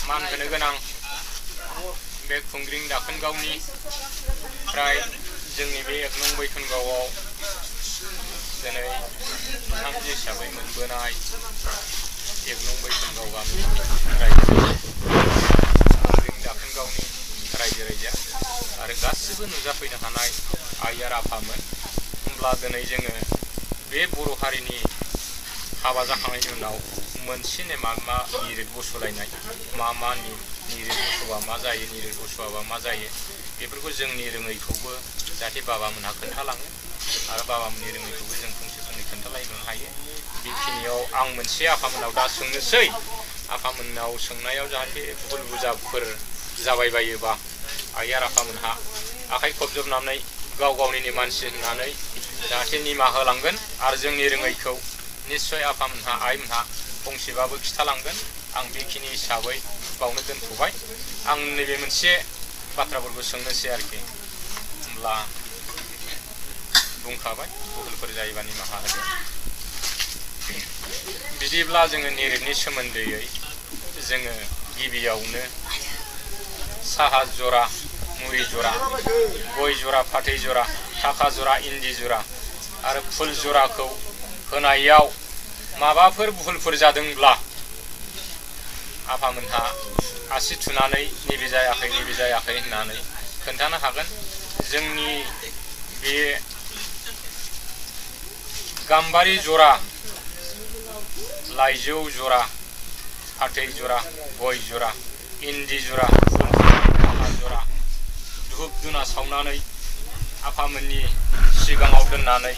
मान होनो गोनां बे खुंग्रिं दाखोनगावनि फ्राय जोंनि बे 1 नं बैखोनगावआव दिनै बिथांखि हिसाबै मोनबोनाय 1 नं बैखोनगाव गामिनि रायजो खुंग्रिं दाखोनगावनि रायजो राजा आरो गासिबो नुजाफैनो हानाय आइ आरो आफामोन होमब्ला दिनै जोङो बे बर' हारिनि हाबा जाखांनायनि उनाव मोनसे नेमा मा निरिट बसलायनाय मा निरिट बस'बा मा जायो निरिट बस'आबा मा जायो बेफोरखौ जोंनि रोङैखौबो जाहाथे बाबामोनहा खोन्थालाङो आरो बाबामोननि रोङैखौबो जों फंसे फंनै खोन्थालायनो हायो बेखिनियाव आं मोनसे आफामोननाव दा सोंनोसै आफामोननाव सोंनायाव जाहाथे भुल बुजाफोर जाबायबायोबा आइ आरो आफामोनहा आखाइ खबजबनानै गाव गावनिनो मानसि होननानै जाहाथे निमाहा होलांगोन आरो जोंनि रोङैखौ निश्चय आफामोनहा आइमोनहा फंसेबाबो खिथालांगोन आं बेखिनि हिसाबै बावनो दोनथ'बाय आं नैबे मोनसे बाथ्राफोरखौ सोंनोसै आरोखि होमब्ला बुंखाबाय भुलफोर जायोबा निमाहा होदो बिदिब्ला जोङो निरिटनि सोमोन्दैयै जोङो गिबियावनो साहा जरा मुरि जरा गय जरा फाथै जरा थाखा जरा इन्दि जरा आरो फुल जराखौ होनायाव माबाफोर भुलफोर जादोंब्ला आफामोनहा आसि थुनानै नैबे जायाखै होननानै खोन्थानो हागोन जोंनि बे गाम्बारि जरा लाइजौ जरा फाथै जरा गय जरा इन्दि जरा फुल जरा जरा धुप धुना सावनानै आफामोननि सिगाङाव दोननानै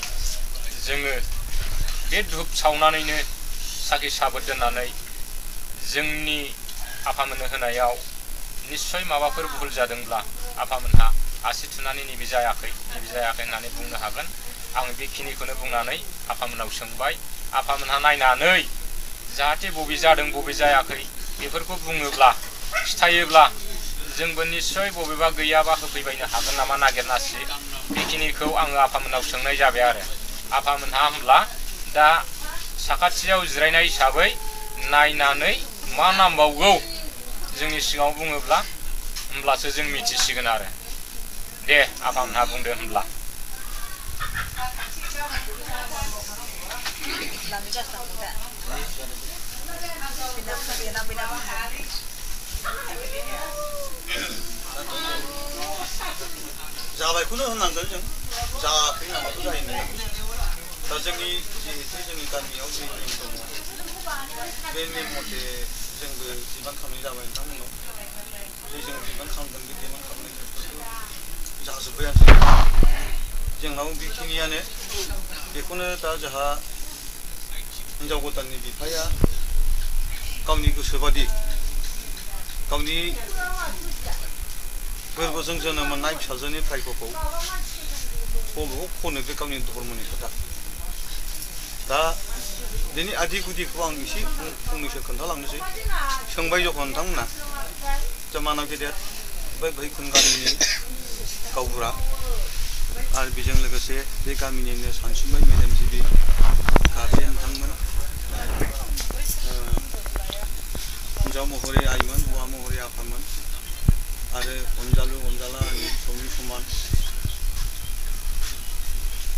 जोङो बे धुप सावनानैनो साखि साबोद दोननानै जोंनि आफामोननो होनायाव निश्चय माबाफोर भुल जादोंब्ला आफामोनहा आसि थुनानै नैबे जायाखै होननानै बुंनो हागोन आं बेखिनिखौनो बुंनानै आफामोननाव सोंबाय आफामोनहा नायनानै जाहाथे बबे जादों बबे जायाखै बेफोरखौ बुङोब्ला खिथायोब्ला जोंबो निश्चय बबेबा गैयाबा होफैबायनो हागोन नामा नागिरनासि बेखिनिखौ आङो आफामोननाव सोंनाय जाबाय आरो आफामोनहा होमब्ला दा साखाथियाव जिरायनाय हिसाबै नायनानै मा नांबावगौ जोंनि सिगाङाव बुङोब्ला होमब्लासो जों मिथिसिगोन आरो दे आफामोनहा बुंदो होमब्ला जाबायखौनो होननांगोन जों जायाखै नामाथ' जाहैनाय दा जोंनि जिहेतु जोंनि गामियाव जि नेम दङ बे नेम मथे जोंबो डिमान्ड खालामनाय जाबाय नोंथांमोननाव जे जों डिमान्ड खालामदों बे डिमान्ड खालामनायफोरखौ जाजोब्बायानोसै जोंनाव बेखिनियानो बेखौनो दा जोंहा हिन्जाव गोदाननि बिफाया गावनि गोसोबादि गावनि गोरबोजों जोनोम मोननाय फिसाजोनि भाग्यखौ बबेखौ खनो बे गावनि धर्मनि खोथा दा बेनि आदि गुदिखौ आं एसे फंनैसो खोन्थालांनोसै सोंबाय जखन नोंथांमोना जा मानाव गेदेर बै बैखुन गामिनि गावबुरा आरो बेजों लोगोसे बे गामिनिनो सानसुमै मेलेमजिबि गारजेन नोंथांमोन हिन्जाव महरै आइमोन हौवा महरै आफामोन आरो अनजालु अनजाला सौनि समान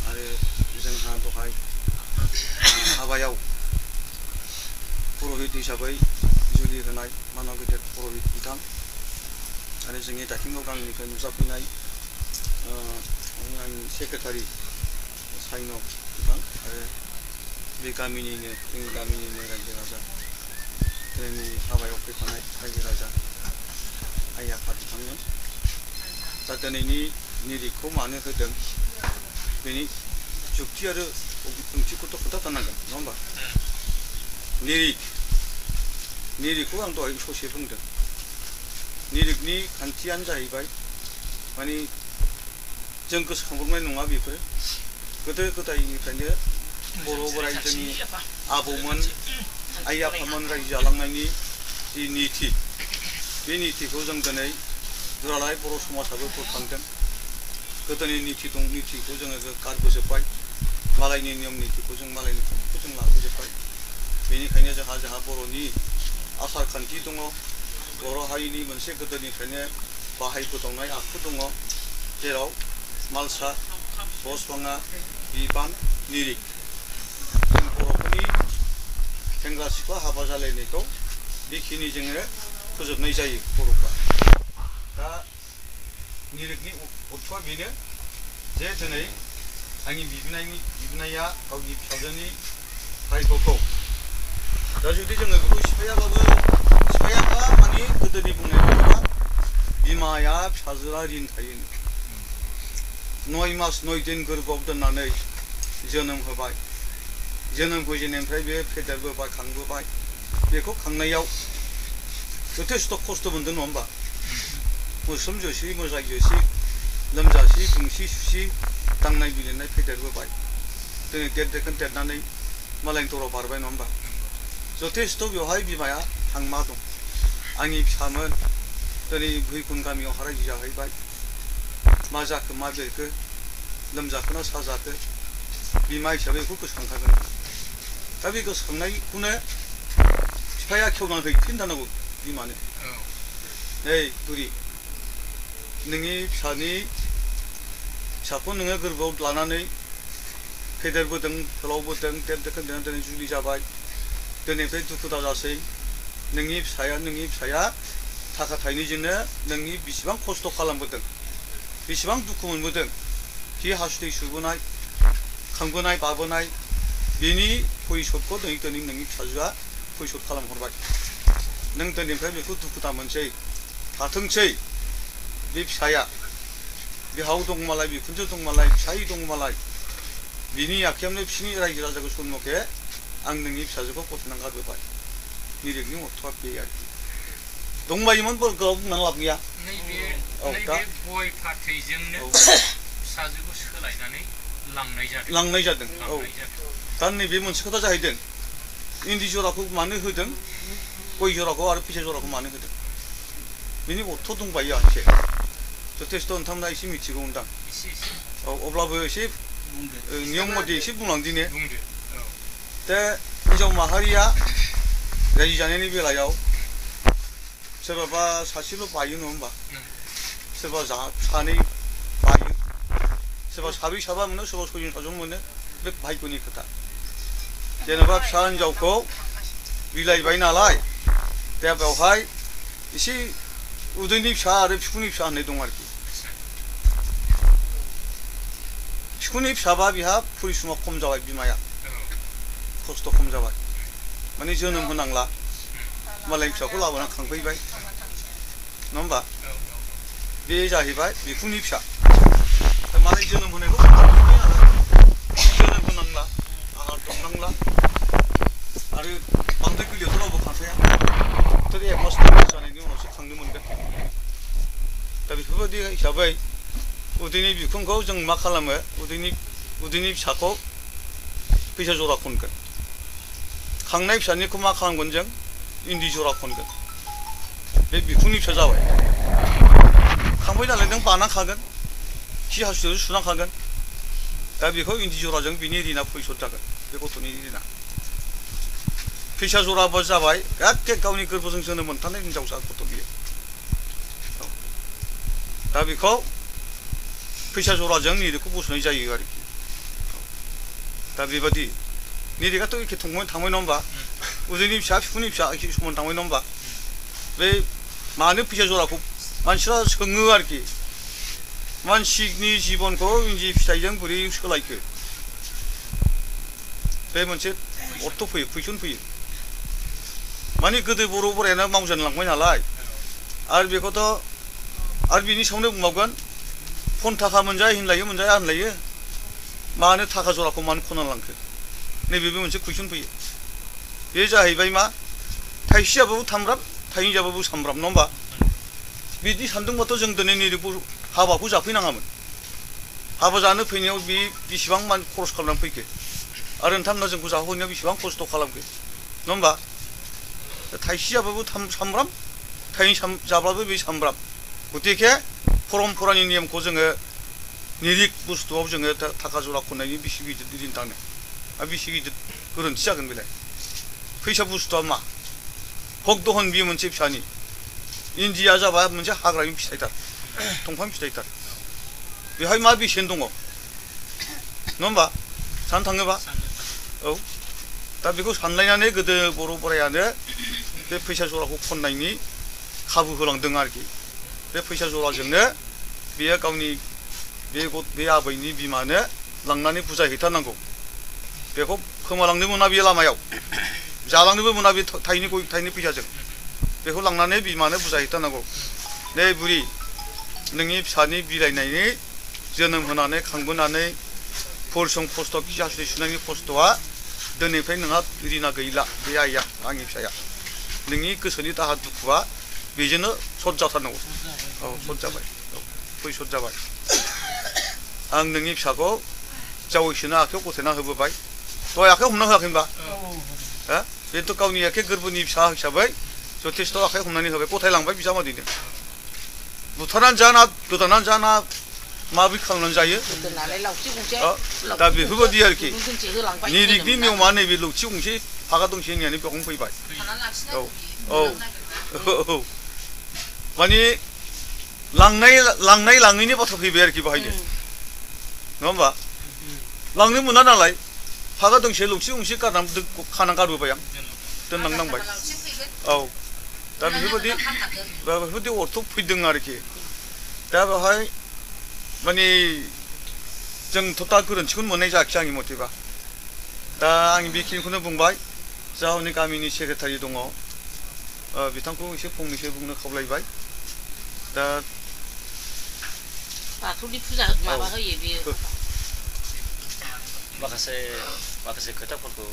आरो जोंहा दहाय हाबायाव पुरहित हिसाबै जुलि होनाय मानाव गेदेर पुरहित बिथां आरो जोंनि दाथिंगाव गामिनिफ्राय नुजाफैनाय आंनि सेक्रेटारि साइन' बिथां आरो बे गामिनिनो जोंनि गामिनिनो रायजो राजा दिनैनि हाबायाव फैफानाय रायजो राजा आइ आफा बिथांमोन दा दिनैनि निरिटखौ मानो होदों बेनि जुक्ति आरो ओंथिखौथ' खोन्थाथारनांगोन नङा होमबा निरिटखौ आं दहाय ससे बुंदों निरिटनि खान्थियानो जाहैबाय माने जों गोसोखांब्रबनाय नङा बेफोर गोदो गोदायनिफ्रायनो बर' बोराइ जोंनि आबौमोन आइ आफामोन रायजो जालांनायनि जि निथि बे निथिखौ जों दिनै दुलाराय बर' समाजाबो बोखांदों गोदोनि निथिखौ जोङो गारबोजोब्बाय मालायनि नियम निथिखौ जों मालायनि खान्थिखौ जों लाबोजोब्बाय बेनिखायनो जोंहा बर'नि आसार खान्थि दङ बर' हारिनि मोनसे गोदोनिफ्रायनो बाहायबोदावनाय आखु दङ जेराव मालसा बसबाङा बिबान निरिक जों बर'फोरनि सेंग्रा सिख्ला हाबा जालायनायखौ बेखिनि जोङो फोजोबनाय जायो बर'फ्रा दा निरिकनि अर्थआ बेनो जे दिनै आंनि बिबोनाया गावनि फिसाजोनि भायग'खौ दा जुदि जोङो बेखौ सिफायाबा माने गोदोनि बुंनाय बायदिबा बिमाया फिसाजोआ रिन थायो 9 मास 9 दिन गोरबोआव दोननानै जोनोम होबाय जोनोम होजेननायनिफ्राय बे फेदेरबोबाय खांबोबाय बेखौ खांनायाव जथेस्थ' खस्थ' मोनदों नङा होमबा मोस्रोम जोसि मोजाय जोसि लोमजासि दुंसि सुसि दांनाय बिलिरनाय फेदेरबोबाय दिनै देरनानै मालायनि दराव बारबाय नङा होमबा जथेस्थ' बेवहाय बिमाया हांमा दं आंनि फिसामोन दिनै भैखुन गामियाव रायजो जाहैबाय मा जाखो मा बेरखो लोमजाखोना साजाखो बिमा हिसाबै बेखौ गोसोखांखागोन दा बे गोसोखांनायखौनो बिफाया खेवनानै हैफिनथारनांगौ बिमानो नै बुरि नोंनि फिसाखौ नोङो गोरबोआव लानानै फेदेरबोदों फोलावबोदों देरदोखोन दिनै जुलि जाबाय दिनैनिफ्राय दुखु दाजासै नोंनि फिसाया थाखा थाइनैजोंनो नोंनि बेसेबां खस्थ' खालामबोदों बेसेबां दुखु मोनबोदों खि हासुदै सुबोनाय खांबोनाय बाबोनाय बेनि परिसदखौ दिनै नोंनि फिसाजोआ परिसद खालामहरबाय नों दिनैनिफ्राय बेखौ दुखु दा मोनसै थाथोंसै बे फिसाया बिहाव दं मालाय बिखुनजो दं मालाय फिसाय दं मालाय बिनि आखायावनो बिसिनि रायजो राजाखौ सन्मुखे आं नोंनि फिसाजोखौ गथ'नानै गारबोबाय निरिकनि अर्थआ बे आरोखि दंबायोमोन गोलाव बुंनानै लाब गैया नैबे गय फाथैजोंनो फिसाजोखौ सोलायनानै लांनाय जादों औ दा नैबे मोनसे खोथा जाहैदों इन्दि जराखौ मानो होदों गय जराखौ आरो फैसा जराखौ मानो होदों बेनि अर्थ दंबायो एसे जथेस्थ' नोंथांमोना एसे मिथिगौ नोंदां औ अब्लाबो एसे नियम मथे एसे बुंलांदिने दा हिनजाव माहारिया रायजो जानायनि बेलायाव सोरबाबा सासेल' बायो नङा होमबा सोरबा सानै बायो सोरबा साब्रै साबा मोनो सोरबा 6 जन 7 जन मोनो बे भाग्यनि खोथा जेनेबा फिसा हिनजावखौ बिलाइबाय नालाय दा बेवहाय एसे उदैनि फिसा आरो बिखुंनि फिसा होननाय दं आरोखि बिखुंनि फिसाबा बिहा परिश्रमा खम जाबाय बिमाया खस्थ' खम जाबाय माने जोनोम होनांला मालायनि फिसाखौ लाबोना खांफैबाय नङा होमबा बे जाहैबाय बिखुंनि फिसा मालाय जोनोम होनायखौ जोनोम होनांला आहार दौनांला आरो बांद्राय गोरलैयावथ' रावबो खांखाया 1 मास 2 मास जानायनि उनावसो खांनो मोनगोन दा बेफोरबायदि हिसाबै उदैनि बिखुंखौ जों मा खालामो उदैनि फिसाखौ फैसा जरा खनगोन खांनाय फिसानिखौ मा खालामगोन जों इन्दि जरा खनगोन बे बिखुंनि फिसा जाबाय खांबाय नालाय नों बानांखागोन खि हासुदैयाव सुनांखागोन दा बेखौ इन्दि जराजों बिनि रिना परिसद जागोन बे गथ'नि रिना फैसा जराबो जाबाय एखे गावनि गोरबोजों जोनोम मोनथारनाय हिनजावसा गथ' बियो दा बेखौ फैसा जराजों निरिकखौ बस'नाय जायो आरोखि दा बेबादि निरिकआथ' एखे थांबाय नङा होमबा उदैनि फिसा बिखुंनि फिसा एखे समान थांबाय नङा होमबा बे मानो फैसा जराखौ मानसिफ्रा सोङो आरोखि मानसिनि जिबनखौ इन्दि फिथाइजों बोरै सोलायखो बे मोनसे अर्थ फैयो कुइसन फैयो माने गोदो बर' बोरायानो मावजालांबाय नालाय आरो बेखौथ' आरो बिनि सायावनो बुंबावगोन फन थाखा मोनजाया होनलायो मानो थाखा जराखौ मानो खना लांखो नैबेबो मोनसे कुइसन फैयो बे जाहैबाय मा थाइसे जाबाबो थामब्राब थाइनै जाबाबो सामब्राब नङा होमबा बिदि सानदोंबाथ' जों दिनै निरिकखौ हाबाखौ जाफैनाङामोन हाबा जानो फैनायाव बे बेसेबां मान खरस खालामनानै फैखो आरो नोंथांमोना जोंखौ जाहोनायाव बेसेबां खस्थ' खालामखो नङा होमबा थाइसे जाबाबो सामब्राम थाइनै जाब्लाबो बे सामब्राम गतिके परम्परानि नियमखौ जोङो निरिक बुस्थुआव जोङो थाखा जरा खननायनि बेसे गिदिर दिन थाङो आरो बेसे गिदिर गोरोन्थि जागोन बेलाय फैसा बुस्थुआ मा हक दहन बियो मोनसे फिसानि 인디아 잡아 문제 하그라임 비슷하다. 동판 비슷하다. बेहाय मा बेसेन दङ नङा होमबा सान थाङोबा औ दा बेखौ सानलायनानै गोदो बर' बोरायानो बे फैसा जराखौ खननायनि खाबु होलांदों आरोखि बे फैसा जराजोंनो बेयो गावनि बे आबैनि बिमानो लांनानै बुजायहैथारनांगौ बेखौ खोमालांनो मोना बे लामायाव जालांनोबो मोना बे थाइनै फैसाजों बेखौ लांनानै बिमानो बुजायहैथारनांगौ नै बुरि नोंनि फिसानि बिलाइनायनि जोनोम होनानै खांबोनानै फरिश्रम खस्थ' खि हासुदै सुनायनि खस्थ'आ दिनैनिफ्राय नोंहा रिना गैला बे आइया आंनि फिसाया नोंनि गोसोनि दाहा दुखुआ बेजोंनो सद जाथारनांगौ औ सद जाबाय औ फैसद जाबाय आं नोंनि फिसाखौ जावैसोनो आखाइयाव गथायना होबोबाय दहाय आखाइ हमना होआखै होनबा हो बेथ' गावनि एखे गोरबोनि फिसा हिसाबै जथेस्थ' आखाइ हमनानै होबाय गथायलांबाय बिजामादैनो बुथारनानै जाना गोदानानै जाना माबोरै खालामनानै जायो दा बेफोरबायदि आरोखि निरिगनि नियमा नैबे लावथि गंसे फागा दंसे होननानै बेयावनो फैबाय औ औ औ माने लांनाय लाङैनि बाथ्रा फैबाय आरोखि बाहायनो नङा होमबा लांनो मोना नालाय फागा दंसे लावथि गंसे गारनानै खाना गारबोबाय आं दोनलांनांबाय औ दा बेफोरबायदि अर्थ फैदों आरोखि दा बेवहाय माने जोंथ' दा गोरोन्थिखौनो मोननाय जायाखै आंनि मथेबा दा आं बेखिनिखौनो बुंबाय जा हनै गामिनि सेक्रेटारि दङ बिथांखौ एसे फंनैसो बुंनो खावलायबाय दा बाथौनि फुजा माबा होयो बेयो माखासे खोथाफोरखौ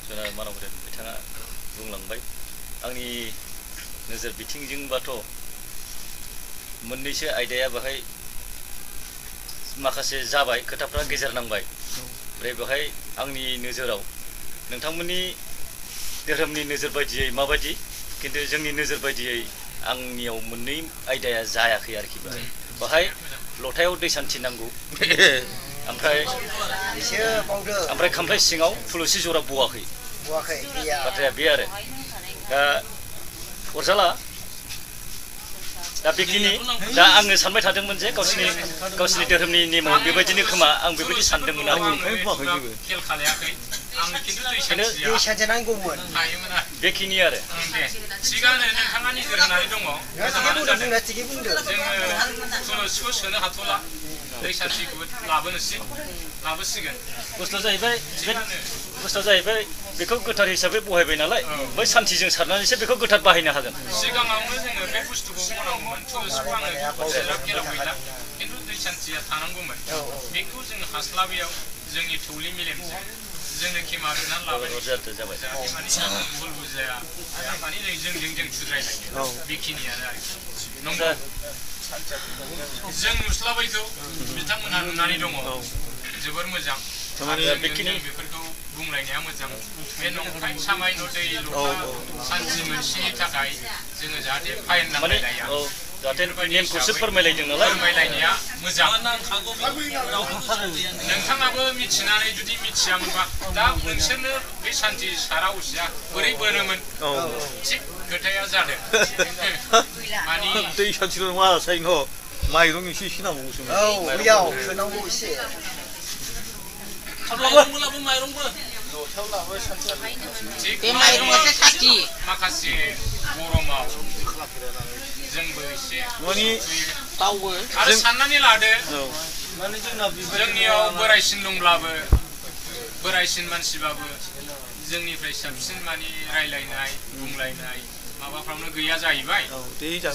जोंना मानबोराय बिथाङा बुंलांबाय आंनि नोजोर बिथिंजोंबाथ' मोननैसो आयदाया बेहाय माखासे जाबाय खोथाफ्रा गेजेर नांबाय ओमफ्राय बेवहाय आंनि नोजोराव नोंथांमोननि धोरोमनि नोजोर बायदियै माबायदि खिन्थु जोंनि नोजोर बायदियै आंनियाव मोननै आयदाया जायाखै आरोखि बेहाय लथायाव दै सान्थि नांगौ ओमफ्राय खामफ्लाय सिङाव थुलुसि जरा बवाखै बाथ्राया बे आरो दा अरजाला दा बेखिनि दा आङो सानबाय थादोंमोन जे गावसिनि धोरोमनि नेमाव बेबायदिनो खोमा आं बेबायदि सानदोंमोन आरो बेखिनि आरो सिगांनो नोंथाङा नोजोर होनानै दङ जोङो थुलुसिखौ सोनो हाथ'ला दै सान्थिखौ लाबोसिगोन बुस्थुआ जाहैबाय बेखौ गोथार हिसाबै बहायबाय नालाय बै सान्थिजों सारनानैसो बेखौ गोथार बाहायनो हागोन सिगाङावनो जोङो बे बुस्थुखौ मावनांगौमोन थुलुसिखौ आङो गेलाव गैला खिन्थु दै सान्थिया थानांगौमोन बेखौ जोङो हास्लाबैयाव जोंनि थौले मेलेमजों जोंनो खेमा होनानै लाबाय माने भुल बुजाया माने जों सुद्रायलायो बेखिनियानो आरोखि नंगौ जों नुस्लाबैखौ बिथांमोनहा नुनानै दङ जोबोर मोजां बेफोरखौ बुंलायनाया मोजां बे नंखाय सामाय दै लथा सान्थि मोनसेनि थाखाय जोङो जाहाथे फाइन नांलायलाया जाहाथे नेमखौसो फोरमायलायदों नालाय फोरमायलायनाया मोजां नोंथाङाबो मिथिनानै जुदि मिथियामोनबा दा नोंसोरनो बे सान्थि सारा उसिया बोरै बोनोमोन थिग खोथाया जादों माने दै सान्थिल' नङा साइन' माइरं एसे नांबावोसो सोनांगौ एसे बे माइरंआसो साथि माखासे गरमाव जोंबो एसे बावो आरो साननानै लादो जोंनियाव बोरायसिन दंब्लाबो बोरायसिन मानसिबाबो जोंनिफ्राय साबसिन माने रायलायनाय बुंलायनाय माबाफ्रावनो गैया जाहैबाय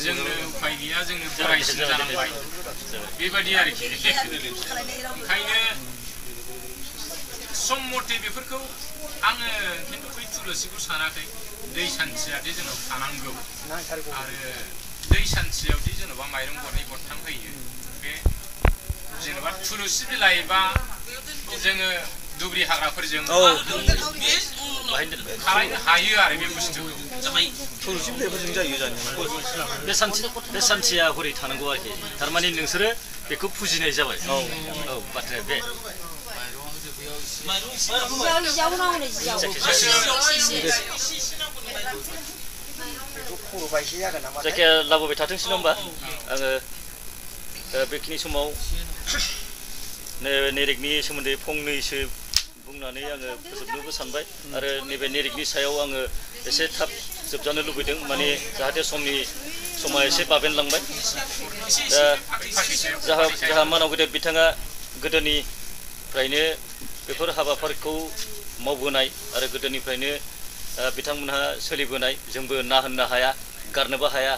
जोंनो उफाय गैया जोंनो बोरायसिन जानांबाय बेबायदि आरोखि ओंखायनो सम मथे बेफोरखौ आङो खिन्थु बै थुलुसिखौ सानाखै दै सान्थियादि जोंनाव थानांगौ आरो दै सान्थियावदि जेन'बा माइरं गरनै गरथाम होयो बे जेन'बा थुलुसि बिलाइ बा जोङो दुब्रि हाग्राफोरजों खालायनो हायो आरो बे बुस्थुखौ थुलुसि बिलाइफोरजों जायो जानाया बे सान्थिया हरै थानांगौ आरोखि थारमाने नोंसोरो बेखौ फुजिनाय जाबाय औ बाथ्राया बे जायखिया लाबोबाय थाथोंसै नङा होमबा आङो बेखिनि समाव नेरिकनि सोमोन्दै फंनैसो बुंनानै आङो फोजोबनोबो सानबाय आरो नैबे नेरिकनि सायाव आङो एसे थाब जोबजानो लुबैदों माने जाहाथे समा एसे बाबेनलांबाय दा जाहा मानाव गेदेर बिथाङा गोदोनिफ्रायनो बेफोर हाबाफारिखौ मावबोनाय आरो गोदोनिफ्रायनो बिथांमोनहा सोलिबोनाय जोंबो ना होननो हाया गारनोबो हाया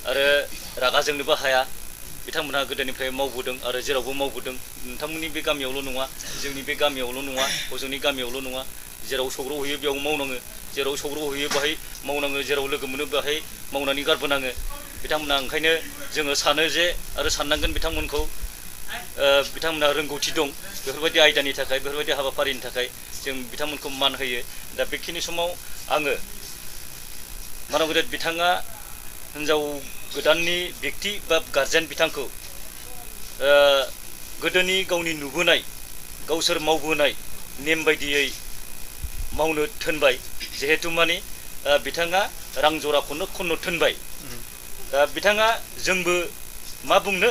आरो रागा जोंनोबो हाया बिथांमोनहा गोदोनिफ्राय मावबोदों आरो जेरावबो मावबोदों नोंथांमोननि बे गामियावल' नङा जोंनि बे गामियावल' नङा हजोंनि गामियावल' नङा जेराव सौग्राव होयो बेयाव मावनाङो जेराव सौग्राव होयो बाहाय मावनाङो जेराव लोगो मोनो बाहाय मावनानै गारबोनाङो बिथांमोनहा ओंखायनो जोङो सानो जे आरो साननांगोन बिथांमोनखौ बिथांमोनहा रोंगौथि दं बेफोरबायदि आयदानि थाखाय बेफोरबायदि हाबाफारिनि थाखाय जों बिथांमोनखौ मान होयो दा बेखिनि समाव आङो मानाव गेदेर बिथाङा हिन्जाव गोदाननि व्यक्ति बा गार्जेन बिथांखौ गोदोनि गावनि नुबोनाय गावसोर मावबोनाय नेम बायदियै मावनो थोनबाय जिहेतु माने बिथाङा रां जराखौनो खननो थोनबाय दा बिथाङा जोंबो मा बुंनो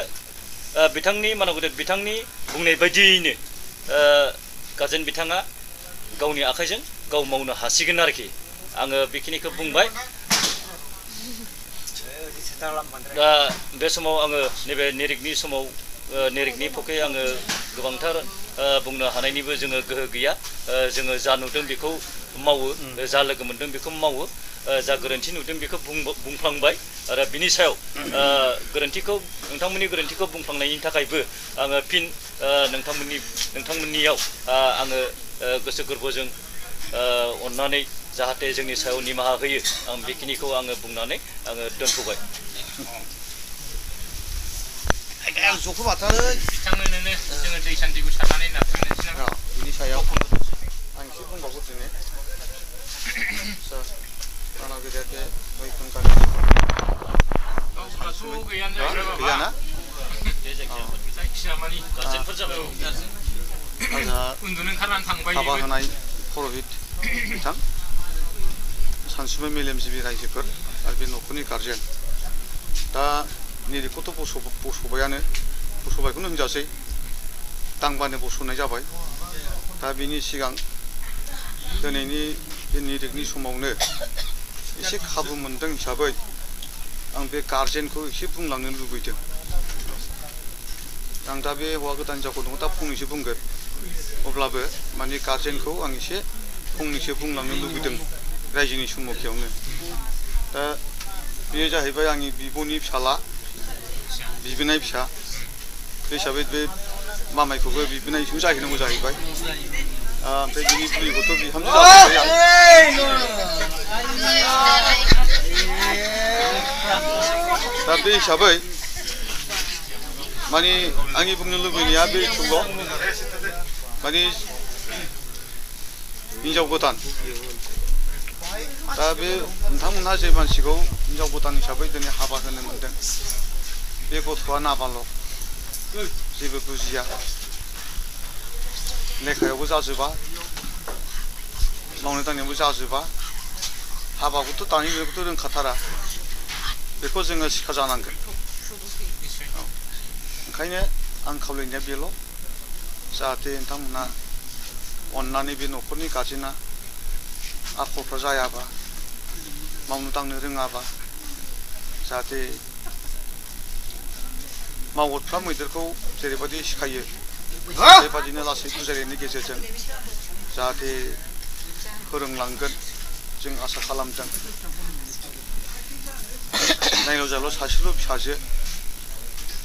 बिथांनि मानाव गेदेर बिथांनि बुंनाय बायदियैनो गार्जेन बिथाङा गावनि आखाइजों गाव मावनो हासिगोन आरोखि आङो बेखिनिखौ बुंबाय दा बे समाव आङो नैबे नेरिकनि समाव नेरिकनि पक्षे आङो गोबांथार बुंनो हानायनिबो जोङो गोहो गैया जोङो जा नुदों बेखौ मावो जा लोगो मोनदों बेखौ मावो जा गोरोन्थि नुदों बेखौ बुंफ्लांबाय आरो बिनि सायाव नोंथांमोननि गोरोन्थिखौ बुंफ्लांनायनि थाखायबो आङो फिन नोंथांमोननियाव आङो गोसो गोरबोजों अननानै जाहाथे जोंनि सायाव निमाहा होयो आं बेखिनिखौ आङो बुंनानै आङो दोनथ'बाय बिथांमोननो जोङो दै सान्थिखौ सारनानै नारफिननोसै नामा बिनि सायाव आं एसे बुंबावगौ दिनै मानाव गेदेर बे मैखुन गामि गैयाना जायखिया मानि गार्जेनफोर जाबाय उन्दुनो ओंखारनानै थांबाय हाबा होनाय पुर'हित बिथां सानसुमै मेलेमजिबि रायजोफोर आरो बे न'खरनि गार्जेन दा निरिकखौथ' बस'बायखौनो होनजासै दांबानो बस'नाय जाबाय दा बिनि सिगां दिनैनि बे निरिकनि समावनो एसे खाबु मोनदों हिसाबै आं बे गार्जेनखौ एसे बुंलांनो लुबैदों आं दा बे हौवा गोदान हिनजावखौ दङ दा फंनैसो बुंगोन अब्लाबो माने गार्जेनखौ आं एसे फंनैसो बुंलांनो लुबैदों रायजोनि सम्मुखियावनो दा बेयो जाहैबाय आंनि बिब'नि फिसाला बिबोनाय फिसा बे हिसाबै बे मामायखौबो बिबोनायसो जाहैनांगौ जाहैबाय ओमफ्राय बिनि बुरैखौथ' बिहामजो जाबाय दा बे हिसाबै माने आंनि बुंनो लुबैनाया बे समाव माने हिन्जाव गोदान दा बे नोंथांमोनहा जे मानसिखौ हिन्जाव गोदान हिसाबै दिनै हाबा होनो मोनदों बे गथ'आ नाबालक जेबो बुजिया लेखायावबो जाजोबा मावनाय दांनायावबो जाजोबा हाबाखौथ' दानि जुगावथ' रोंखाथारा बेखौ जोङो सिखा जानांगोन ओंखायनो आं खावलायनाया बेल' जाहाथे नोंथांमोनहा अननानै बे न'खरनि गार्जेना आखलफ्रा जायाबा मावनो दांनो रोङाबा जाहाथे मावग्राफ्रा मैदेरखौ जेरैबायदि सिखायो बेबादिनो लासै बुजायनायनि गेजेरजों जाहाथे फोरोंलांगोन जों आसा खालामदों नायल' जायल' सासेल' फिसाजो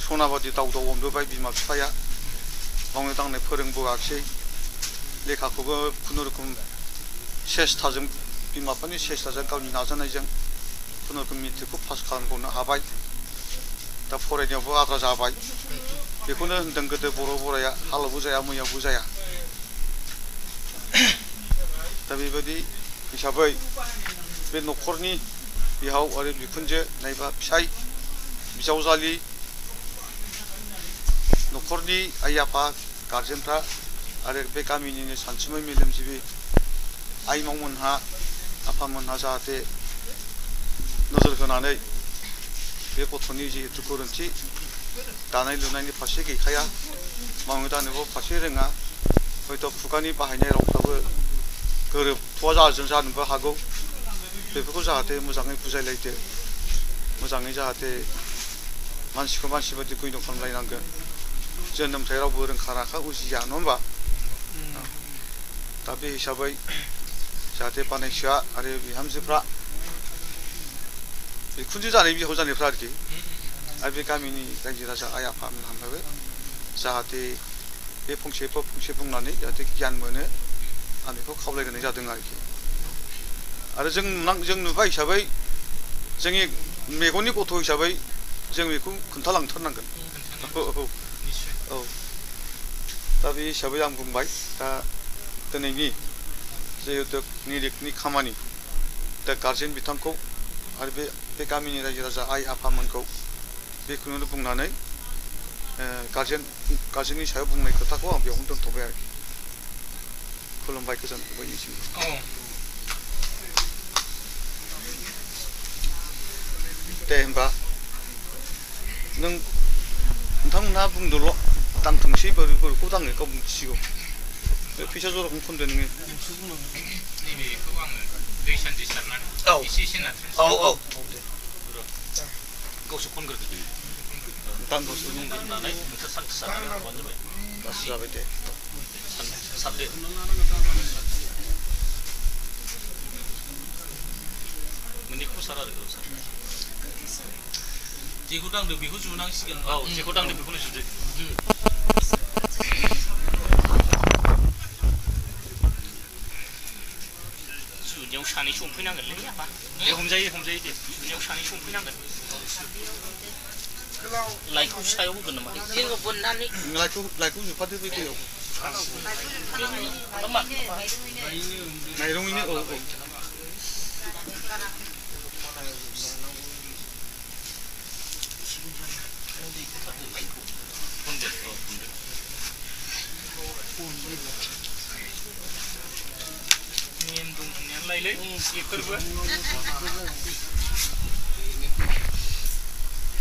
सनाबादि दाव दाव अनबोबाय बिमा बिफाया मावनो दांनो फोरोंबोआखिसै लेखाखौबो खुनुरुखुम सेस्थाजों बिमा बिफानि सेस्थाजों गावनि नाजानायजों खुनुरुखुम मेट्रिकखौ पास खालामबावनो हाबाय दा फरायनायावबो आद्रा जाबाय बेखौनो होनदों गोदो बर' बराया हालावबो जाया मैयावबो जाया दा बेबायदि हिसाबै बे न'खरनि बिहाव आरो बिखुनजो नायबा फिसाय बिजावजालि न'खरनि आइ आफा गार्जेनफ्रा आरो बे गामिनिनो सानसुमै मेलेमजिबि आइमावमोनहा आफामोनहा जाहाथे नोजोर होनानै बे गथ'नि जिहेतु गोरोन्थि दानाय लुनायनि फारसे गैखाया मावनो दानोबो फारसे रोङा हयथ' खुगानि बाहायनाय रावफ्राबो गोरोबथ'आ जानोबो हागौ बेफोरखौ जाहाथे मोजाङै बुजायलायदो मोजाङै जाहाथे मानसिखौ मानसि बायदि गयन खालामलायनांगोन जोनोमनिफ्राय रावबो रोंखा राखा उजिया नङा होमबा दा बे हिसाबै जाहाथे बानायसोआ आरो बिहामजोफ्रा बिखुनजो जानाय बिहाव जानायफ्रा आरोखि आरो बे गामिनि रायजो राजा आइ आफामोनहाबो जाहाथे बे फंसे बुंनानै जाहाथे गियान मोनो आं बेखौ खावलायनाय जादों आरोखि आरो जों नुबाय हिसाबै जोंनि मेगननि गथ' हिसाबै जों बेखौ खोन्थालांथारनांगोन औ दा बे हिसाबै आं बुंबाय दा दिनैनि जिहेतु निरिगनि खामानि दा गारजेन बिथांखौ आरो बे गामिनि रायजो राजा आइ आफामोनखौ बेखौनो बुंनानै गारजेननि सायाव बुंनाय खोथाखौ आं बेयावनो दोनथ'बाय आरोखि खुलुमबाय गोजोन्थों बयनिसिमबो दे होमबा नोंथांमोनहा बुंदोल' दांथोंसै बोरैखौ दाङो गाव मिथिसिगौ बे फैसा जराखौनो खनदो नोङो नैबेखौ आङो दै सान्थि सारनानै एसे नारसै गावसो खनग्रोदो दांगौसो होननानै नोंसोर सान्थि सारनानै होबानो जाबाय गासै जाबाय दे सारदो मोननैखौबो सार आरो जेखौ दांदो बेखौ जुनांसिगोन औ जेखौ दांदो बेखौनो जुदो जुनायाव सानैसो हमफैनांगोनलै आफा दे हमजायो दे जुनायाव सानैसो हमफैनांगोन लाइखौ सायाव होगोन नामा जोङो बोननानै लाइखौ जुफादो बे दैयाव माइरंयैनो औ नेम दं होननायालायलै बेफोरबो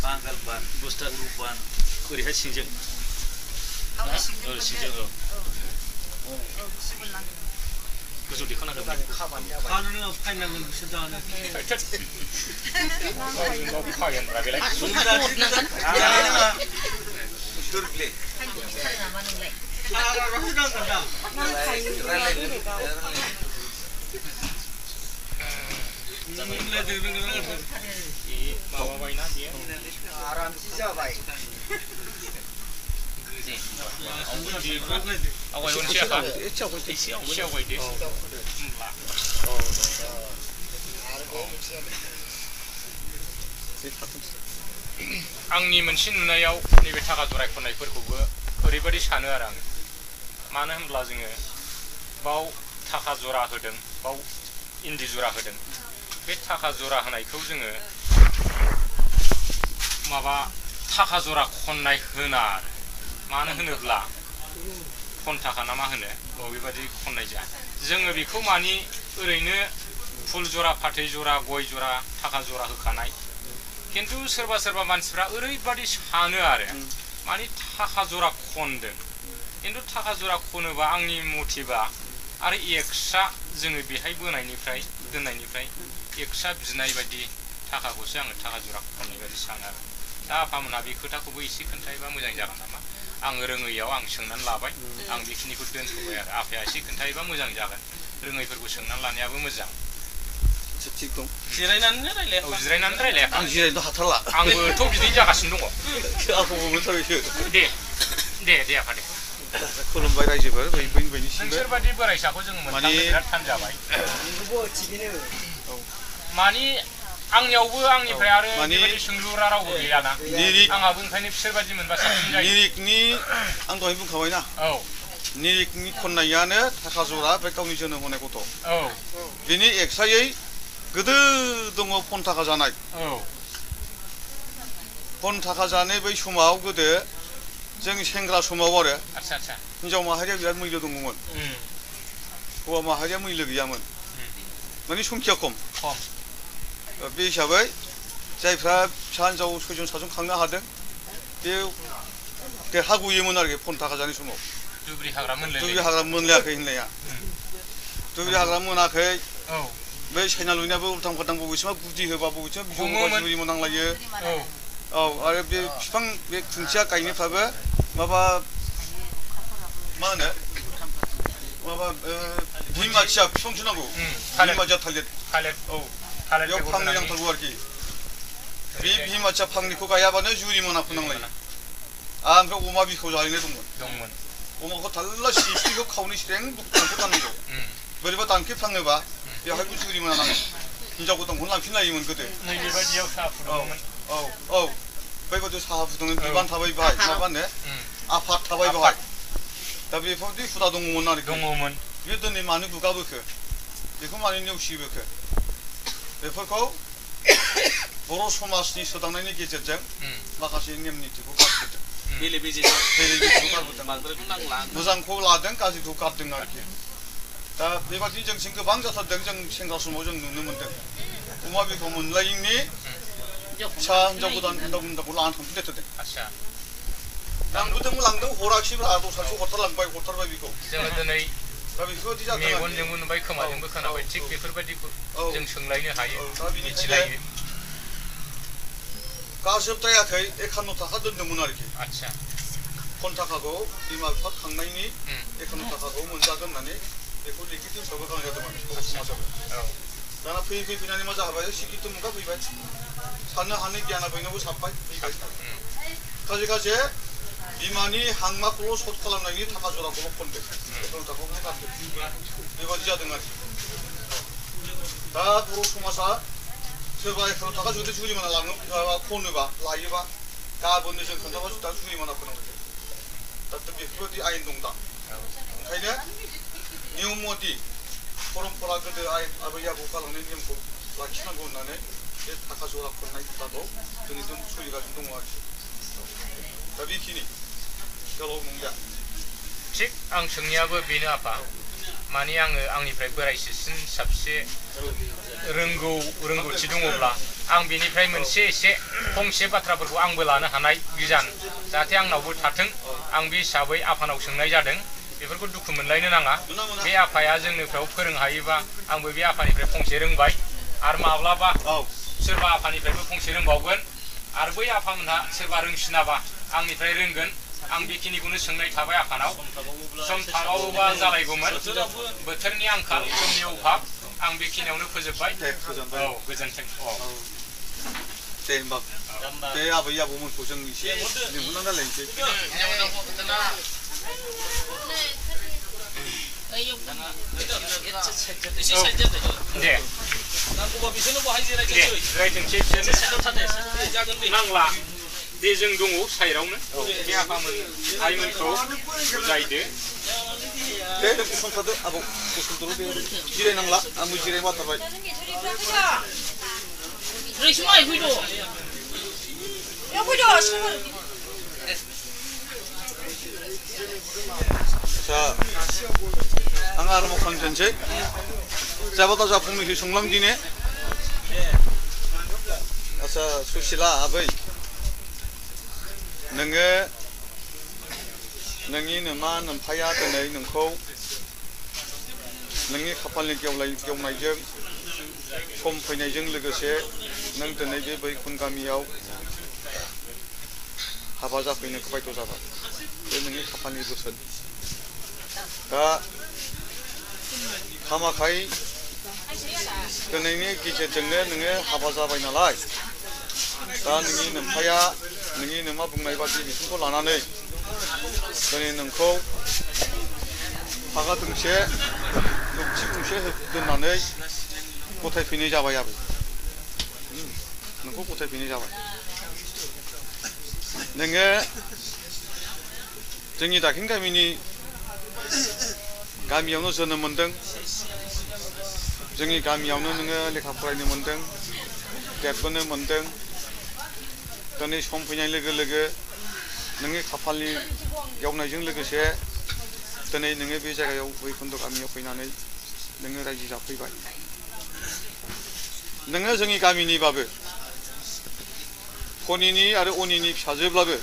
बांगाल बान बुस्टा रुबान ओरैहाय सिंजों सिंजों गोजौ दिखांनांगोन खानो फायनांगोन बिसोर दानो खागोनब्रा बेलाय माबाबायना बियो आरामसे जाबाय आवगायहरनोसै आफा एसे आवगायदो आंनि मोनसे नुनायाव नैबे थाखा जराय खननायफोरखौबो ओरैबायदि सानो आरो आङो मानो होनब्ला जोङो बाव थाखा जरा होदों बाव इन्दि जरा होदों बे थाखा जरा होनायखौ जोङो माबा थाखा जरा खननाय होना आरो मानो होनोब्ला खन थाखा ना मा होनो बेबायदि खननाय जाया जोङो बेखौ मानि ओरैनो फुल जरा फाथै जरा गय जरा थाखा जरा होखानाय खिन्थु सोरबा मानसिफ्रा ओरैबायदि सानो आरो मानि थाखा जरा खनदों खिन्थु थाखा जरा खनोबा आंनि मथेबा आरो एक्सट्रा जोङो बेहाय बोनायनिफ्राय दोननायनिफ्राय एक्सट्रा बिनाय बायदि थाखाखौसो आङो थाखा जरा खननाय बायदि सानो आरो दा आफामोनहा बे खोथाखौबो एसे खोन्थायोबा मोजां जागोन नामा आं रोङैयाव आं सोंनानै लाबाय आं बेखिनिखौ दोनथ'बाय आरो आफाया एसे खोन्थायोबा मोजां जागोन रोङैफोरखौ सोंनानै लानायाबो मोजां थिग दं जिरायनानै रायलाया जिरायनानै रायलाया आं जिरायनो हाथारला आंबोथ' बिदिनो जागासिनो दङ आंखौबो मोनथारबायसो दे आफा दे खुलुमबाय रायजोफोर बयनिसिमबो नोंसोरबादि बोराइसाखौ जोङो मोननो बिराद थान जाबाय मानि आंनियावबो आंनिफ्राय आरो बेबायदि सोंलुरा रावबो गैयाना आंहाबो ओंखायनो बिसोरबादि मोनबा साबसिन जायो निरिगनि आं दहाय बुंखाबायना निरिगनि खननायानो थाखा जरा बे गावनि जोनोम होनाय गथ' बिनि एक्सट्रायै गोदो दङ फन थाखा जानाय फन थाखा जानाय बै समाव गोदो जों सेंग्रा समाव आरो हिनजाव माहारिया बिराद मैल्य दङमोन हौवा माहारिया मैल्य गैयामोन माने संखिया खम बे हिसाबै जायफ्रा फिसा हिन्जाव सयजन सातजन खांनो हादों बे देरहागयोमोन आरोखि फन्था जानाय समाव दुब्रि हाग्रा मोनलायाखै होननाया दुब्रि हाग्रा मोनाखै बै साइना लुनायाबो उल्थां फाल्थां बबेसिमा गुदि होबा बबेसिमा बिजौ होबा जुरि मोनांलायो औ आरो बे बिफां बे खुन्थिया गायनायफ्राबो माबा मा होनो माबा भिमाथिया बिफांसो नांगौ भिमाथिया थालिर औ बेयाव फांनै नांथारगौ आरोखि बे भिमाथिया फांनैखौ गायाबानो जुरि मोना फोनांलायो ओमफ्राय अमा बिखौ जाहैनाय दंमोन अमाखौ थाल्ला सिफिखौ खावनै स्रें दुखुखौ दाननांगौ बोरैबा दानखेफ्लाङोबा बेवहायबो जुरि मोना नाङो हिन्जाव गोदानखौनो लांफिनलायोमोन गोदो नैबेबायदियाव साहा फुदुङोमोन औ बैबायदि साहा फुदुङो बिबान थाबाय बाहाय माबा होनो आफाद थाबाय बाहाय दा बेफोरबायदि हुदा दङमोन आरोखि बे दिनै मानो गुगाबोखो बेखौ मानो नेवसिबोखो बेफोरखौ बर' समाजनि सोदांनायनि गेजेरजों माखासे नेम नितिखौ गारबोदों मोजांखौ लादों गाज्रिखौ गारदों आरोखि दा बेबादि जोंसिम गोबां जाथारदों जों सेंग्रा समाव जों नुनो मोन्दों अमा बिखौ मोनलायिनि फिसा हिन्जाव गोदानखौ लानानै थांफिनलायथारदों लांदों हराखिब्रा दस्रासो हरथारबाय बेखौ जोङो दिनै दा बेफोरबायदि जादों मेगनजोंबो नुबाय खोमाजोंबो खोनाबाय थिग बेफोरबायदिखौ जों सोंलायनो हायो मिथिलायो गाजोबद्रायाखै 51 थाखा दोनदोंमोन आरोखि आच्छा खन्थाखाखौ बिमा बिफा खांनायनि 51 थाखाखौ मोनजागोन होननानै बेखौ लिखित हिसाबै गालांनाय जादोंमोन बर' समाजाव दाना फैयै फैनानै मा जाबाय सिखित मुगा फैबाय साननो हानाय गियाना बयनावबो साबबाय फैबाय खाजे बिमानि हांमाखौल' सर्ट खालामनायनि थाखा जराखौल' खनदों 51 थाखाखौल' गारदों बेबादि जादों आरोखि दा बर' समाजा सोरबा 51 थाखा जुदि जुरिमाना लाङो खनोबा लायोबा गाबोननो जों खोन्थाबा दा जुरिमाना फोनांगौ दा बेफोरबायदि आयेन दं दा ओंखायनो नियम मथि परम्परा गोदो आबै आबौ गालांनाय नेमखौ लाखिनांगौ होननानै बे थाखा जरा खननाय हुदाखौ दिनैसिम सोलिगासिनो दङ आरोखि दा बेखिनि गोलाव नंलिया थिग आं सोंनायाबो बेनो आफा माने आङो आंनिफ्राय बोराइसिन साबसे रोंगौथि दङब्ला आं बेनिफ्राय मोनसे एसे फंसे बाथ्राफोरखौ आंबो लानो हानाय गियान जाहाथे आंनावबो थाथों आं बे हिसाबै आफानाव सोंनाय जादों बेफोरखौ दुखु मोनलायनो नाङा बे आफाया जोंनिफ्राव फोरों हायोबा आंबो बे आफानिफ्राय फंसे रोंबाय आरो माब्लाबा सोरबा आफानिफ्रायबो फंसे रोंबावगोन आरो बै आफामोनहा सोरबा रोंसिनाबा आंनिफ्राय रोंगोन आं बेखिनिखौनो सोंनाय थाबाय आफानाव सम थाबावोबा जालायगौमोन बोथोरनि आंखाल समनि अभाब आं बेखिनियावनो फोजोबबाय औ गोजोन्थों दे होमबा बे आबै आबौमोनखौ जों एसे लिंहरनानै रायलायनोसै दे रायथोंसै बिसोरनो नांला दे जों दङ साइडआवनो बे आफामोन आइमोनखौ बुजायदो दे गसंथादो आबौ गसंथादो दे जिरायनांला आंबो जिरायनो बाथारबाय रैसुमाय फैद' आच्छा आं आरो मावखांसै जाबा दा फंनैसो सोंलांदिने आच्छा सुसिला आबै नोङो नोंनि नोमा नोम्फाया दिनै नोंखौ नोंनि खाफालनि गेवनायजों सम फैनायजों लोगोसे नों दिनै बे बैकुन गामियाव हाबा जाफैनो बायद' जाबाय बे नोंनि खाफालनि बोसोन दा खामाखाय दिनैनि गेजेरजोंनो नोङो हाबा जाबाय नालाय दा नोंनि नोम्फाया नोंनि नोमा बुंनाय बादि बिथोनखौ लानानै दिनै नोंखौ फागा दोंसे दौथि गंसे दोननानै गथायफैनाय जाबाय आरो नोंखौ गथायफैनाय जाबाय नोङो जोंनि दाखिन गामियावनो जोनोम मोन्दों जोंनि गामियावनो नोङो लेखा फरायनो मोन्दों देरबोनो मोन्दों दिनै सम फैनाय लोगो लोगो नोंनि खाफालनि गेवनायजों लोगोसे दिनै नोङो बे जायगायाव बैकुन्ठ गामियाव फैनानै नोङो रायजो जाफैबाय नोङो जोंनि गामिनिबाबो फनिनि आरो अनिनि फिसाजोब्लाबो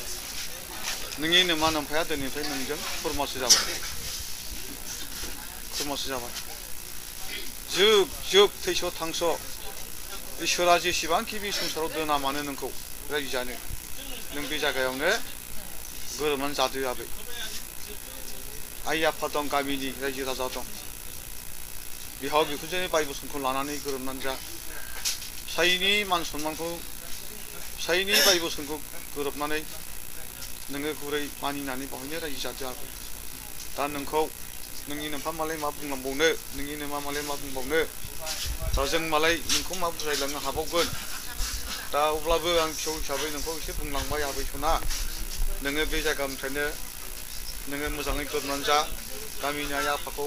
नोंनि नोमा नोम्फाया दिनैनिफ्राय नोंजों खुरमासो जाबाय खुरमासो जाबाय जोब जोब थैस' थांस' इसोरा जेसेबांखि बे संसाराव दोना मानो नोंखौ रायजो जानो नों बे जायगायावनो गोरोबनानै जादो आबै आइ आफा दं गामिनि रायजो राजा दं बिहाव बिखुनजोनि बाय बोसोनखौ लानानै गोरोबनानै जा फिसायनि मान सन्मानखौ फिसायनि बाय बोसोनखौ गोरोबनानै नोङो गुरै मानिनानै बावहायनो रायजो जादो आबै दा नोंखौ नोंनि नोम्फा मालाय मा बुंलांबावनो नोंनि नोमा मालाय मा बुंबावनो दा जों मालाय नोंखौ मा बुजायलांनो हाबावगोन दा अब्लाबो आं फिसौ हिसाबै नोंखौ एसे बुंलांबाय आबै सना नोङो बे जायगानिफ्रायनो नोङो मोजाङै गोरोबनानै जा गामिनि आइ आफाखौ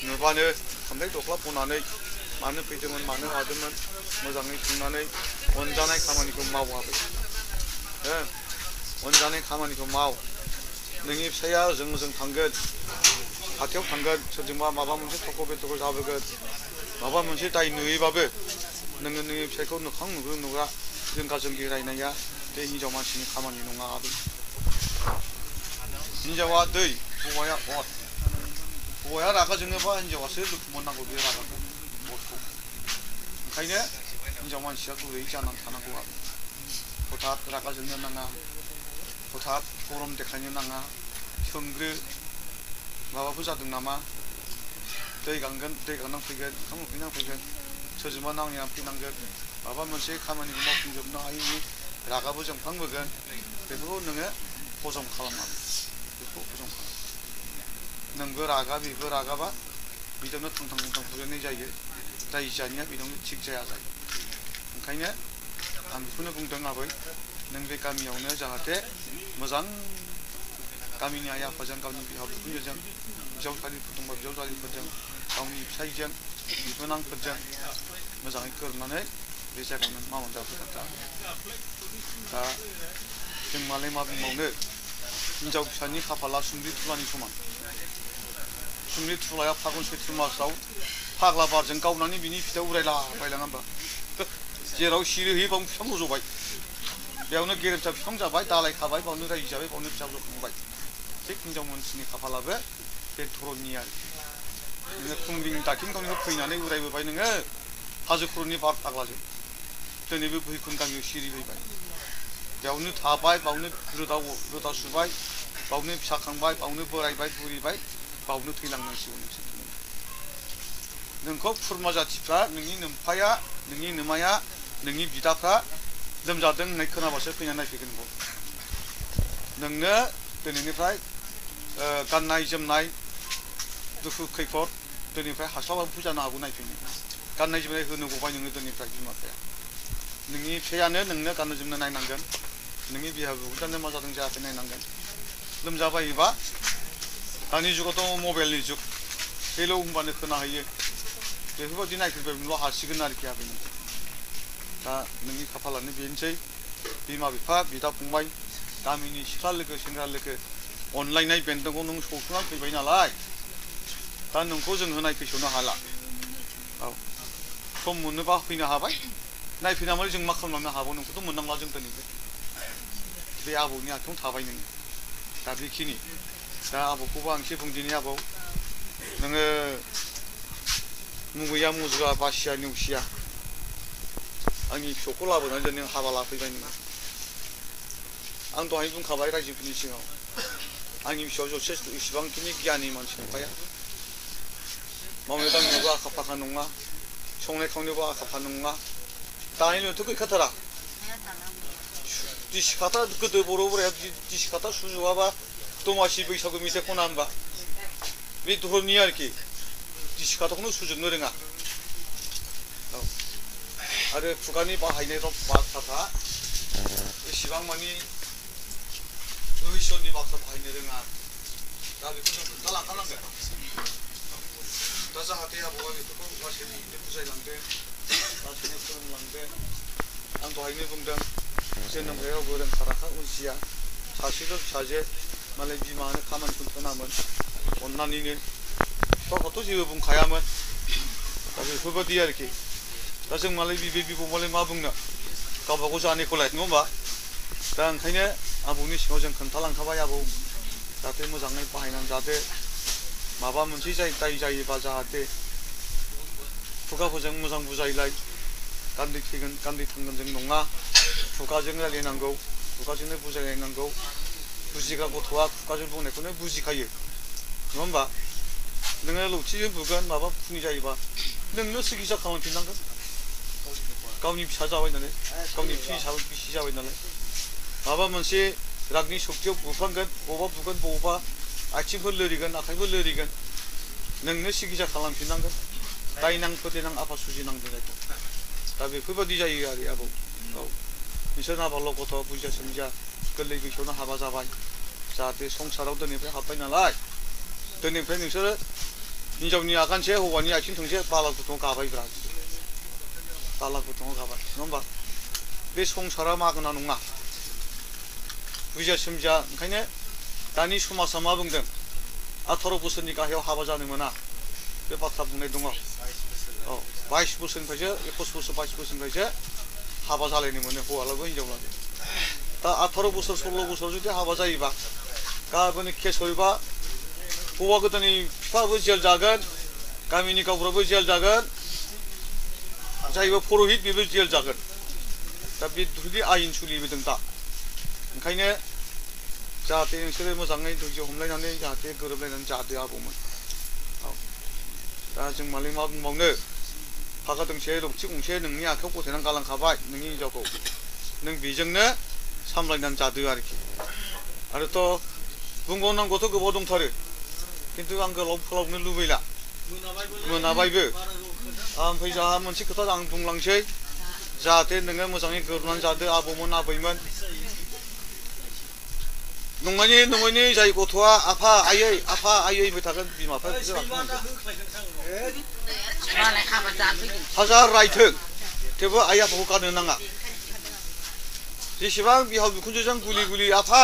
नुबानो खामफ्लाय दख्ला बनानै मानो फैदोंमोन मानो मादोंमोन मोजाङै सोंनानै अनजानाय खामानिखौ माव आबै अनजानाय खामानिखौ माव नोंनि फिसाया ओजों थांगोन हाथायाव थांगोन सोरजोंबा माबा मोनसे थख' बेथख' जाबोगोन माबा मोनसे दाय नुयोबाबो नोङो नोंनि फिसायखौ मोखां नुग्रा जोंगा जोंगि रायनाया बे हिनजाव मानसिनि खामानि नङा आबै हिनजावा दै हौवाया अर हौवाया रागा जोङोबा हिनजावासो दुखु मोननांगौ बे रागाखौ अरखौ ओंखायनो हिनजाव मानसिया गुरै जानानै थानांगौ आबै हथात रागा जोंनो नाङा हथात गरम देखायनो नाङा सोंग्रो माबाफोर जादों नामा दै गांनानै फैगोन ओंखाम उखैनानै फैगोन सोरजोंबा नांनानै फैनांगोन माबा मोनसे खामानिखौ मावफुंजोबनो हायैनि रागाबो जोंफ्लांबोगोन बेफोरखौ नोङो हजम खालामनांगौ बेखौ हजम खालाम नोंबो रागा बेबो रागाबा बिदियावनो थांथां बुलायनाय जायो रायजो जानाया बिदियावनो थिग जाया जायो ओंखायनो आं बेखौनो बुंदों आबै नों बे गामियावनो जाहाथे मोजां गामिनि आइ आफाजों गावनि बिहाव बिखुनजोजों बिजावजालिफोर दंबा बिजावजालिफोरजों गावनि फिसायजों बिबोनांफोरजों मोजाङै गोरोबनानै बे जायगायावनो मावनानै जाफैबाय दा जों मालाय मा बुंबावनो हिनजाव फिसानि खाफाला सुम्लि थुलानि समान सुम्लि थुलाया फागुन सैत्र मासाव फाग्ला बारजों गावनानै बिनि फिथाइयाव उरायलाबायलाङा होमबा जेराव सिरिहैयो बावनो बिफां रज'बाय बेयावनो गेरेमसा बिफां जाबाय दालाय खाबाय बावनो रायजो जाबाय बावनो फिसा जखांबाय थिग हिनजाव मानसिनि खाफालाबो बे धरननि आरोखि नोङो खुंग्रिनि दाखिन गावनिफ्राय फैनानै उरायबोबाय नोङो हाजो खर'नि बार फाग्लाजों दिनैबो भैखुन गामियाव सिरिहैबाय बेयावनो थाबाय बावनो रोदा सुबाय बावनो फिसा खांबाय बावनो बोरायबाय बुरिबाय बावनो थैलांनांसिगौ नोंसोर नोंखौ खुरमा जाथिफ्रा नोंनि नोम्फाया नोंनि नोमाया नोंनि बिदाफ्रा लोमजादों होननाय खोनाबासो फैनानै नायफैगोन नोंखौ नोंनो दिनैनिफ्राय गाननाय जोमनाय दुखु खैफोद दिनैनिफ्राय हास्लाबाबो जानो हागौ नायफैनो गाननाय जोमनाय होनो गबाय नोङो दिनैनिफ्राय बिमा बिफाया नोंनि फिसायानो नोंनो गाननो जोमनो नायनांगोन नोंनि बिहाव बिखुनजोआनो मा जादों जायाखै नायनांगोन लोमजाबायोबा दानि जुगावथ' मबाइलनि जुग हेलौ होनबानो खोनाहैयो बेफोरबायदि नायफैबायल' हासिगोन आरोखि आबै दा नोंनि खाफालानो बेनोसै बिमा बिफा बिदा फंबाय गामिनि सिख्ला लोगो सेंग्रा लोगो अनलायनाय बेन्दोंखौ नों सौथुनानै फैबाय नालाय दा नोंखौ जों नायफैस'नो हाला औ सम मोनोबा फैनो हाबाय नायफैनानै जों मा खालामलांनो हाबाव नोंखौथ' मोननांला जों दिनैबो बे आबौनि आखायावनो थाबाय नोङो दा बेखिनि दा आबौखौबो आं एसे बुंदिनि आबौ नोङो मुगैया मुजुआ बासिया नेवसिया आंनि फिसौखौ लाबोनानै नों हाबा लाफैबाय नोङो आं दहाय बुंखाबाय रायजोफोरनि सिगाङाव आंनि फिसौआ जथेस्थ' इसिबांखिनि गियानि मानसि नंखाया मावनाय दांनायावबो आखा फाखा नङा संनाय खावनायावबो आखा फाखा नङा दानाय लुनायथ' गैखाथारा दिसिखाथा गोदो बर' बोराया दिसिखाथा सुजुआबा दमासि बैसागु मेथाइ खना होनबा बे धरनि आरोखि दिसिखाथाखौनो सुजुनो रोङा औ आरो खुगानि बाहायनाय बाथ्राफ्रा एसेबां मानि इसोरनि बाथ्रा बाहायनो रोङा दा बेखौ जों खोन्थालांखानांगोन दा जाहाथे आबौआ बेफोरखौ लासैनो बुजायलांदो लासैनो फोरोंलांदो आं दहायनो बुंदों जोनोमनिफ्राय रावबो रोंखा राखा उजिया सासेल' फिसाजो मालाय बिमानो खामानिखौ थोनामोन अननानैनो बिफाखौथ' जेबो बुंखायामोन दा बेफोरबायदि आरोखि दा जों मालाय बिबै बिबौ मालाय मा बुंनो गावबागाव जानायखौलाय नङा होमबा दा ओंखायनो आबौनि सिगाङाव जों खोन्थालांखाबाय आबौ जाहाथे मोजाङै बाहायनानै जाहाथे माबा मोनसे दाय जायोबा जाहाथे खुगाफोरजों मोजां बुजायलाय गान्दै थैगोन गान्दै थांगोन जों नङा खुगाजों रायलायनांगौ खुगाजोंनो बुजायलायनांगौ बुजिग्रा गथ'आ खुगाजों बुंनायखौनो बुजिखायो नङा होमबा नोङो लावथिजों बुगोन माबा खुनि जायोबा नोंनो सिकित्सा खालामफिननांगोन गावनि फिसा जाबाय नालाय गावनि बिसि जाबाय नालाय माबा मोनसे रागनि सक्तियाव बुफ्लांगोन बबावबा बुगोन बबावबा आथिंफोर लोरिगोन आखाइफोर लोरिगोन नोंनो सिकित्सा खालामफिननांगोन दायनां फोथायनां आफा सुजिनांगोन जायखौ दा बेफोरबायदि जायो आरो आबौ औ बिसोर नाबाल' गथ' बुजिया सोमजिया गोरलै बैसोआवनो हाबा जाबाय जाहाथे संसाराव दिनैनिफ्राय हाबबाय नालाय दिनैनिफ्राय नोंसोरो हिनजावनि आगानसे हौवानि आथिं थोंसे बाला गुदुङाव गाबायब्रा बाला गुदुङाव गाबाय नङा होमबा बे संसारा मागोना नङा बुजिया सोमजिया ओंखायनो दानि समाजा मा बुंदों 18 बोसोरनि गाहायाव हाबा जानो मोना बे बाथ्रा बुंनाय दङ औ 22 बोसोरनिफ्रायसो 21 बोसोर 22 बोसोरनिफ्रायसो हाबा जालायनो मोनो हौवालाबो हिनजावलाबो दा 18 बोसोर 16 बोसोराव जुदि हाबा जायोबा गाबोन केस होयोबा हौवा गोदाननि बिफाबो जेल जागोन गामिनि गावबुराबो जेल जागोन जायबो पुर'हित बेबो जेल जागोन दा बे जुदि आयेन सोलिबोदों दा ओंखायनो जाहाथे नोंसोरो मोजाङै धैर्य हमलायनानै जाहाथे गोरोबलायनानै जादो आबौमोन औ दा जों मालाय मा बुंबावनो फागा दोंसे लावथि गंसे नोंनि आखायाव गथायनानै गालांखाबाय नोंनि हिनजावखौ नों बेजोंनो सामलायनानै जादो आरोखि आरोथ' बुंबावनांगौथ' गोबाव दंथारो खिन्थु आं गोलाव फोलावनो लुबैला मोनाबायबो ओमफ्राय जाहा मोनसे खोथा आं बुंलांसै जाहाथे नोङो मोजाङै गोरोबनानै जादो आबौमोन आबैमोन नङैनि जाय गथ'आ आफा आयै होनबाय थागोन बिमा बिफाया हाजार रायथों थेवबो आइ आफाखौ गारनो नाङा जेसेबां बिहाव बिखुनजोजों गुलि गुलि आफा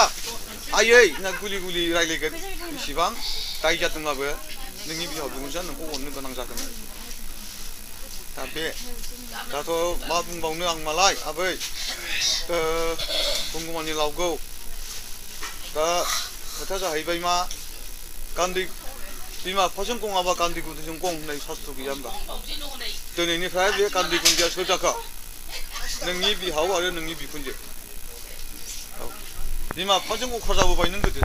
आयै ना गुलि गुलि रायलायगोन बेसेबां दाय जादोंब्लाबो नोंनि बिहाव बिखुनजोआ नोंखौ अननो गोनां जागोन दा बे दाथ' मा बुंबावनो आं मालाय आबै बुंगौमानि लावगौ दा खोथाया जाहैबाय मा गान्दै बिमा बिफाजों गङाबा गान्दै गुन्दैजों गं होननाय सास्त्र गैया होनबा दिनैनिफ्राय बे गान्दै गुन्दैया सोर जाखो नोंनि बिहाव आरो नोंनि बिखुनजो औ बिमा बिफाजों अख्रा जाबोबाय नों गोदो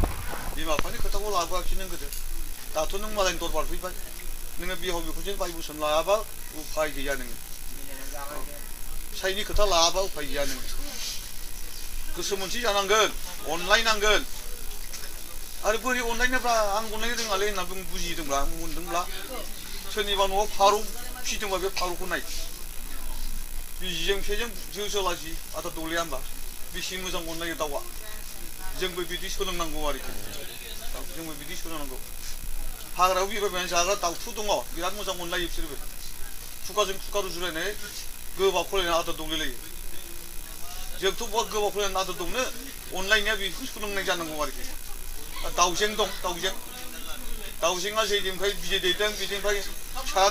बिमा बिफानि खोथाखौ लाबोआखै नों गोदो दाथ' नों मालायनि दरबार फैबाय नोङो बिहाव बिखुनजो बाय बोसोन लायाबा उफाय गैया नोङो फिसायनि खोथा लायाबा उफाय गैया नोङो गोसो मोनसे जानांगोन अनलायनांगोन आरो बोरै अनलायनोब्ला आं अनलायनो रोङालै होनना बुजिदोंब्ला मोनदोंब्ला सोरनिबा न'आव फारौ फिदोंबा बे फारौखौ नाय बिजिजों फिसायजों जो जोलासि आदा दौलाया होनबा बेसे मोजां अनलायो दाउआ जोंबो बिदि सोलोंनांगौ आरोखि जोंबो बिदि सोलोंनांगौ हाग्रायाव बिरबायबायनानै जाग्रा दाउथु दङ बिराद मोजां अनलायो बिसोरबो खुगाजों खुगा रुजुलायनाय गोबाव खलायनानै आदार दौलायलायो जोंथ' बहुत गोबाव खलायनानै आदार दौनो अनलायनाया बेखौ सोलोंनाय जानांगौ आरोखि दाउजें दं दाउजेंआ जेनिफ्राय बिदै दैदों बिनिफ्राय फिसा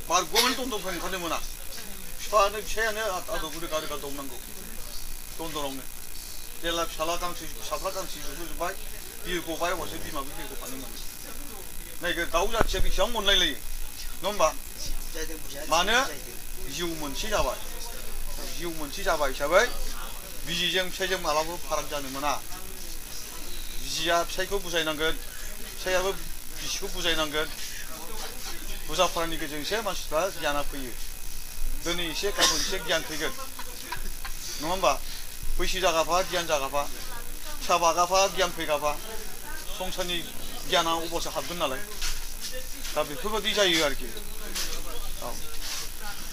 बारग'नानै दन्दरनिफ्राय ओंखारनो मोना फिसायानो आदारखौ रोगा रोगा दौनांगौ दन्दरावनो जेला फिसाफ्रा गांसो जुबोजोब्बाय बिर गबाय अब्लासो बिमाबो बिर गफानो मोनो नायगोन दाउ जाथिया बेसेबां अनलायलायो नङा होमबा मानो जिउ मोनसे जाबाय हिसाबै बिजिजों फिसायजों मालाबाबो फाराग जानो मोना बिजिया फिसायखौ बुजायनांगोन फिसायाबो बिसिखौ बुजायनांगोन बुजा फरानि गेजेरजोंसो मानसिफ्रा गियाना फैयो दिनै एसे गाबोन एसे गियान फैगोन नङा होमबा बैसो जागाफा गियान जागाफा फिसा बागाफा गियान फैगाफा संसारनि गियाना अबावसो हाबगोन नालाय दा बेफोरबायदि जायो आरोखि औ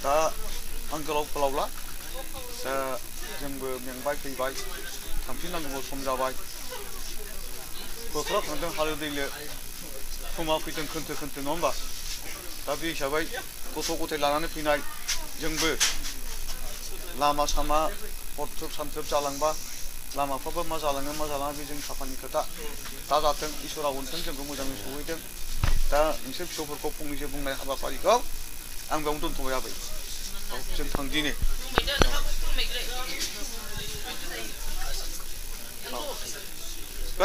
दा आं गोलाव फोलावला दा जोंबो मेंबाय फैबाय थांफिननांगौ सम जाबाय बोथोरा थांदों हालो दैलो समा फैदों खोनथो नङा होमबा दा बे हिसाबै गथ' गथाय लानानै फैनाय जोंबो लामा सामा हरथ्रोब सानथ्रोब जालांबा लामाफ्राबो मा जालाङो मा जालाङा बे जों खाफालनि खोथा दा जाथों इसोरा अनथों जोंखौ मोजाङै सहैथों दा नोंसोर फिसौफोरखौ फंनैसो बुंनाय हाबाफारिखौ आं बेयावनो दोनथ'बाय आबै जों थांदिनि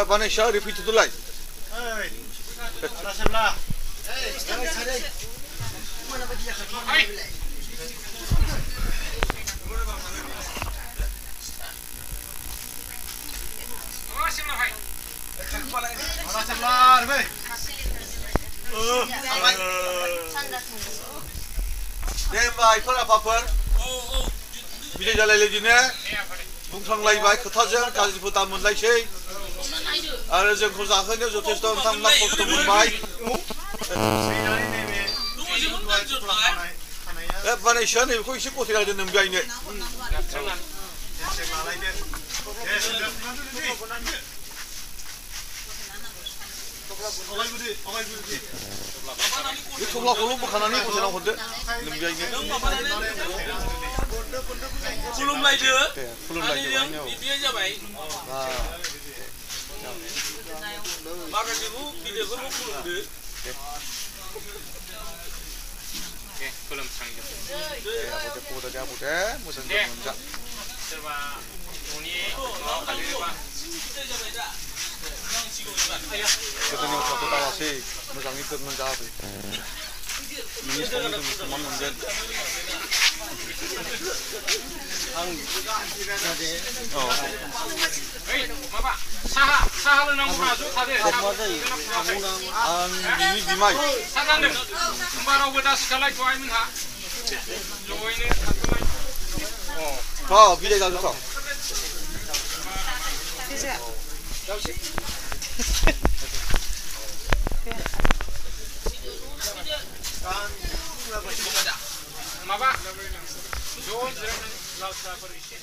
बानायसा ओरै फैथ'दोलाय दे होमबा आइफोर आफाफोर बिदाय जालायलायदिनो बुंफ्रांलायबाय खोथाजों गाज्रिफोर दा मोनलायसै आरो जोंखौ जाहोनायाव जथेस्थ' नोंथांमोना खस्थ' मोनबाय बानायसोआ नैबेखौ एसे गथायना दोन बेहायनो बे थब्लाखौल' बोखानानै गथायना हरदो नों खुलुमलायदो खुलुमलायदो बिदिया जाबाय माखासेखौ गिदिरफोरखौ खुलुमदो खुलुमस्रांजोब मोजां सोरबा न'नि माबा खालिबा गोदोनियाव थाथ' दावासै मोजाङै दोननानै जाबाय नोंनि सायाव जों सनमान मोनगोन माबा साहा लोंनांगौब्रा ज' थादो आं बिनि बिमाय साहा लोंदों होमबा रावबो दासिखालायथ' आइमोनहा ज'यैनो थांथ'लाय बिदाय जाजोबथ' माबा ज' जिरायनानै लाल साहाफोर एसे